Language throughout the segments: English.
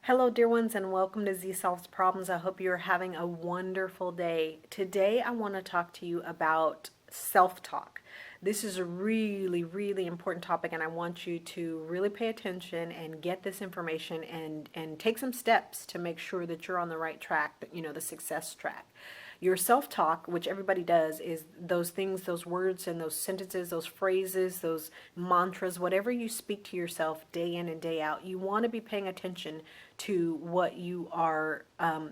Hello, dear ones, and welcome to Z Solves Problems. I hope you're having a wonderful day. Today, I want to talk to you about self-talk. This is a really, really important topic, and I want you to really pay attention and get this information and take some steps to make sure that you're on the right track, the success track. Your self-talk, which everybody does, is those things, those words and those sentences, those phrases, those mantras, whatever you speak to yourself day in and day out. You want to be paying attention to what you are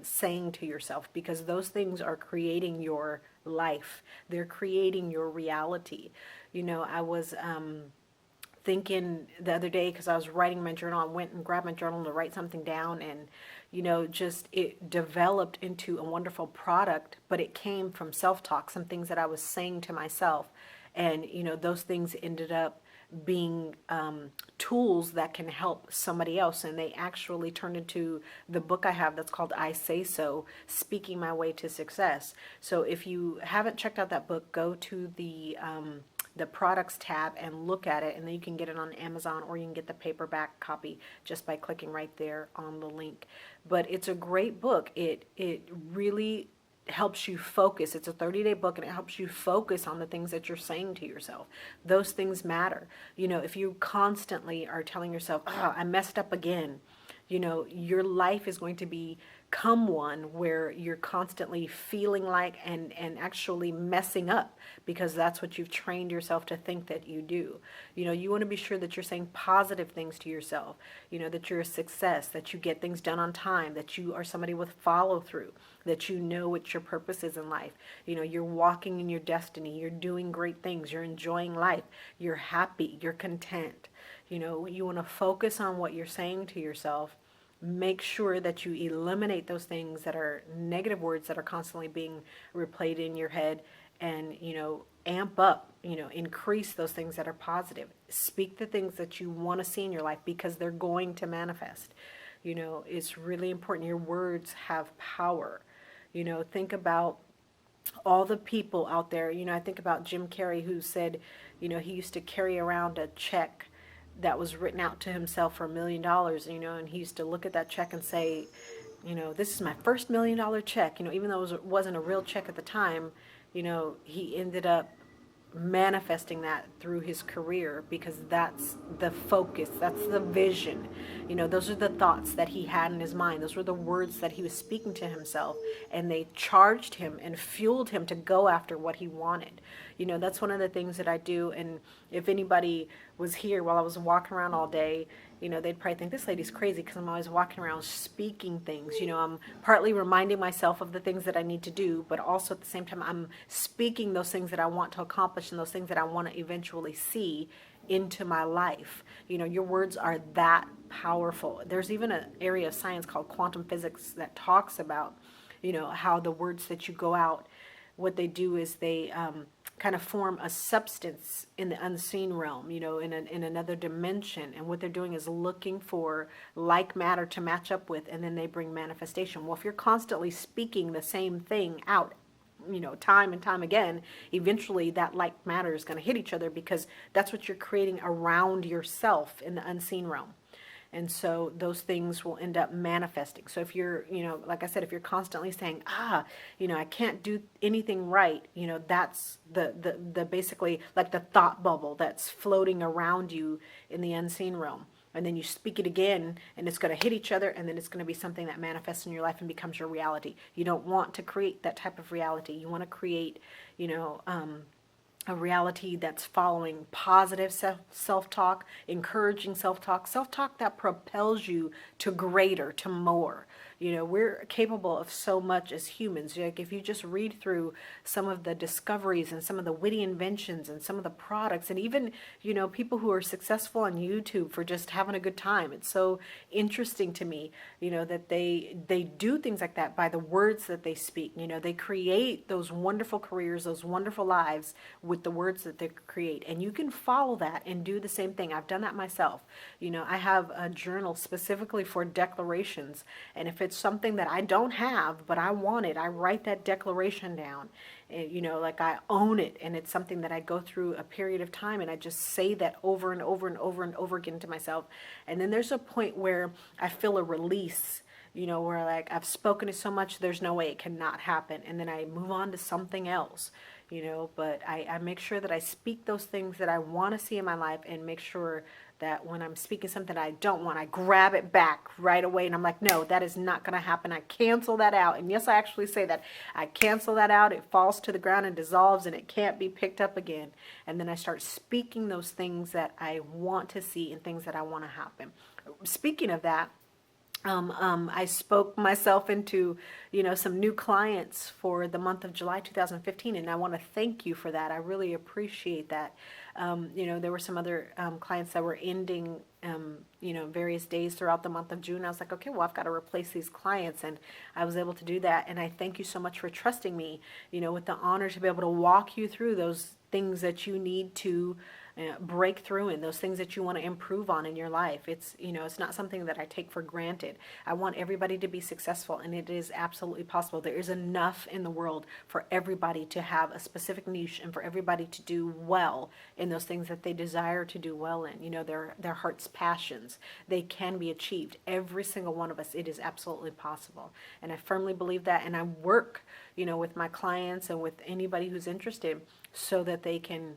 saying to yourself, because those things are creating your life. They're creating your reality. I was thinking the other day, because I was writing my journal, I went and grabbed my journal to write something down, and just it developed into a wonderful product, but it came from self-talk, some things that I was saying to myself. And those things ended up being tools that can help somebody else, and they actually turned into the book I have that's called I Say So, Speaking My Way to Success. So if you haven't checked out that book, go to the products tab and look at it, and then you can get it on Amazon, or you can get the paperback copy just by clicking right there on the link. But it's a great book. It really helps you focus. It's a 30-day book, and it helps you focus on the things that you're saying to yourself. Those things matter. If you constantly are telling yourself, "Oh, I messed up again," your life is going to become one where you're constantly feeling like and actually messing up, because that's what you've trained yourself to think that you do. You want to be sure that you're saying positive things to yourself, that you're a success, that you get things done on time, that you are somebody with follow through, that you know what your purpose is in life. You're walking in your destiny, you're doing great things, you're enjoying life, you're happy, you're content. You want to focus on what you're saying to yourself. Make sure that you eliminate those things that are negative words that are constantly being replayed in your head, and amp up, increase those things that are positive. Speak the things that you want to see in your life, because they're going to manifest. It's really important. Your words have power. Think about all the people out there. I think about Jim Carrey, who said, he used to carry around a check that was written out to himself for $1 million, and he used to look at that check and say, this is my first $1 million check. Even though it wasn't a real check at the time, he ended up manifesting that through his career, because that's the focus, that's the vision. Those are the thoughts that he had in his mind, those were the words that he was speaking to himself, and they charged him and fueled him to go after what he wanted. That's one of the things that I do. And if anybody was here while I was walking around all day, they'd probably think this lady's crazy, because I'm always walking around speaking things. I'm partly reminding myself of the things that I need to do, but also at the same time, I'm speaking those things that I want to accomplish and those things that I want to eventually see into my life. Your words are that powerful. There's even an area of science called quantum physics that talks about, how the words that you go out, what they do is they kind of form a substance in the unseen realm, in another dimension. And what they're doing is looking for like matter to match up with, and then they bring manifestation. Well, if you're constantly speaking the same thing out, time and time again, eventually that like matter is going to hit each other, because that's what you're creating around yourself in the unseen realm. And so those things will end up manifesting. So if you're, like I said, if you're constantly saying, I can't do anything right, that's the basically like the thought bubble that's floating around you in the unseen realm. And then you speak it again, and it's going to hit each other, and then it's going to be something that manifests in your life and becomes your reality. You don't want to create that type of reality. You want to create, a reality that's following positive self-talk, encouraging self-talk that propels you to greater, to more. We're capable of so much as humans. Like, if you just read through some of the discoveries and some of the witty inventions and some of the products, and even, people who are successful on YouTube for just having a good time. It's so interesting to me, that they do things like that by the words that they speak. They create those wonderful careers, those wonderful lives with the words that they create. And you can follow that and do the same thing. I've done that myself. I have a journal specifically for declarations, and if it's it's something that I don't have, but I want it, I write that declaration down. And, like I own it, and it's something that I go through a period of time, and I just say that over and over and over and over again to myself. And then there's a point where I feel a release, where like I've spoken it so much, there's no way it cannot happen. And then I move on to something else, but I make sure that I speak those things that I want to see in my life, and make sure that when I'm speaking something I don't want, I grab it back right away. And I'm like, no, that is not going to happen. I cancel that out. And yes, I actually say that. I cancel that out. It falls to the ground and dissolves, and it can't be picked up again. And then I start speaking those things that I want to see and things that I want to happen. Speaking of that, I spoke myself into, some new clients for the month of July 2015, and I want to thank you for that. I really appreciate that. There were some other clients that were ending, various days throughout the month of June. I was like, okay, well, I've got to replace these clients, and I was able to do that. And I thank you so much for trusting me, with the honor to be able to walk you through those things that you need to break through in, those things that you want to improve on in your life. It's not something that I take for granted. I want everybody to be successful, and it is absolutely possible. There is enough in the world for everybody to have a specific niche, and for everybody to do well in those things that they desire to do well in. Their heart's passions, they can be achieved. Every single one of us, it is absolutely possible. And I firmly believe that, and I work, with my clients and with anybody who's interested, so that they can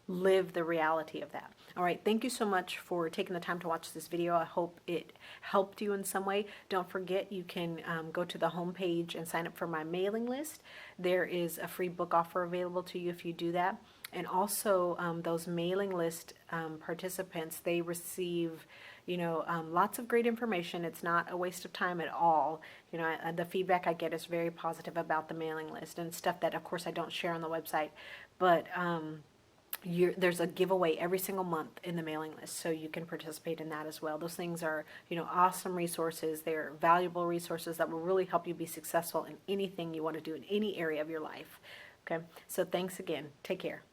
live the reality of that. All right, thank you so much for taking the time to watch this video. I hope it helped you in some way. Don't forget, you can go to the homepage and sign up for my mailing list. There is a free book offer available to you if you do that. And also, those mailing list participants, they receive lots of great information. It's not a waste of time at all. The feedback I get is very positive about the mailing list, and stuff that, of course, I don't share on the website. But there's a giveaway every single month in the mailing list, so you can participate in that as well. Those things are, awesome resources. They're valuable resources that will really help you be successful in anything you want to do in any area of your life. Okay, so thanks again. Take care.